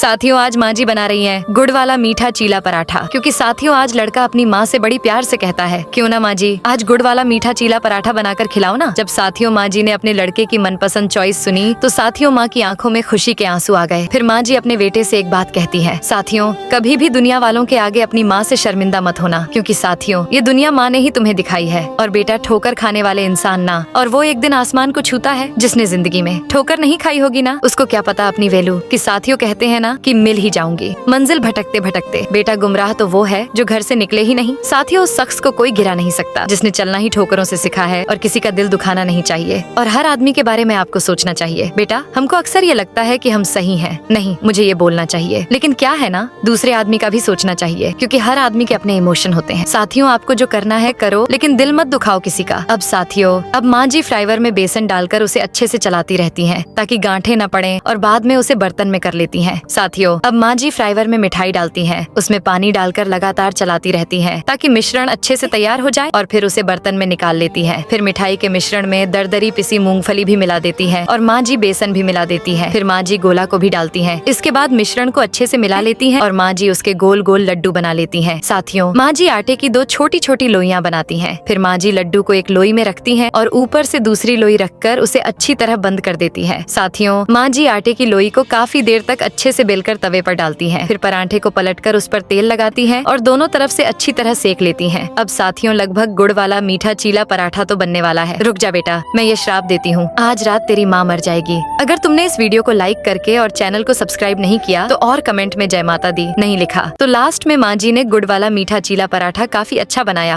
साथियों, आज माँ जी बना रही हैं गुड़ वाला मीठा चीला पराठा। क्योंकि साथियों, आज लड़का अपनी माँ से बड़ी प्यार से कहता है, क्यों ना माँ जी आज गुड़ वाला मीठा चीला पराठा बनाकर खिलाओ ना। जब साथियों माँ जी ने अपने लड़के की मनपसंद चॉइस सुनी तो साथियों माँ की आंखों में खुशी के आंसू आ गए। फिर माँ जी अपने बेटे से एक बात कहती है, साथियों कभी भी दुनिया वालों के आगे अपनी माँ से शर्मिंदा मत होना, क्योंकि साथियों ये दुनिया माँ ने ही तुम्हें दिखाई है। और बेटा, ठोकर खाने वाले इंसान ना, और वो एक दिन आसमान को छूता है जिसने जिंदगी में ठोकर नहीं खाई होगी ना, उसको क्या पता अपनी वैल्यू। कि साथियों कहते हैं ना कि मिल ही जाऊंगी मंजिल भटकते भटकते। बेटा, गुमराह तो वो है जो घर से निकले ही नहीं। साथियों, उस शख्स को कोई गिरा नहीं सकता जिसने चलना ही ठोकरों से सिखा है। और किसी का दिल दुखाना नहीं चाहिए और हर आदमी के बारे में आपको सोचना चाहिए। बेटा, हमको अक्सर ये लगता है कि हम सही हैं, नहीं मुझे ये बोलना चाहिए, लेकिन क्या है ना, दूसरे आदमी का भी सोचना चाहिए, क्योंकि हर आदमी के अपने इमोशन होते हैं। साथियों, आपको जो करना है करो, लेकिन दिल मत दुखाओ किसी का। अब साथियों, अब माँ जी फ्राइवर में बेसन डालकर उसे अच्छे से चलाती रहती हैं ताकि गांठें न पड़े, और बाद में उसे बर्तन में कर लेती हैं। साथियों, अब माँ जी फ्राइवर में मिठाई डालती हैं, उसमें पानी डालकर लगातार चलाती रहती हैं ताकि मिश्रण अच्छे से तैयार हो जाए, और फिर उसे बर्तन में निकाल लेती हैं। फिर मिठाई के मिश्रण में दरदरी पिसी मूंगफली भी मिला देती हैं, और माँ जी बेसन भी मिला देती हैं। फिर माँ जी गोला को भी डालती हैं। इसके बाद मिश्रण को अच्छे से मिला लेती हैं और माँ जी उसके गोल गोल लड्डू बना लेती हैं। साथियों, माँ जी आटे की 2 छोटी छोटी लोइयां बनाती हैं। फिर माँ जी लड्डू को एक लोई में रखती हैं और ऊपर से दूसरी लोई रखकर उसे अच्छी तरह बंद कर देती है। साथियों, माँ जी आटे की लोई को काफी देर तक अच्छे से बेलकर तवे पर डालती हैं। फिर पराठे को पलटकर उस पर तेल लगाती हैं और दोनों तरफ से अच्छी तरह सेक लेती हैं। अब साथियों, लगभग गुड़ वाला मीठा चीला पराठा तो बनने वाला है। रुक जा बेटा, मैं ये श्राप देती हूँ, आज रात तेरी माँ मर जाएगी। अगर तुमने इस वीडियो को लाइक करके और चैनल को सब्सक्राइब नहीं किया तो और कमेंट में जय माता दी नहीं लिखा तो लास्ट में माँ जी ने गुड़ वाला मीठा चीला पराठा काफी अच्छा बनाया।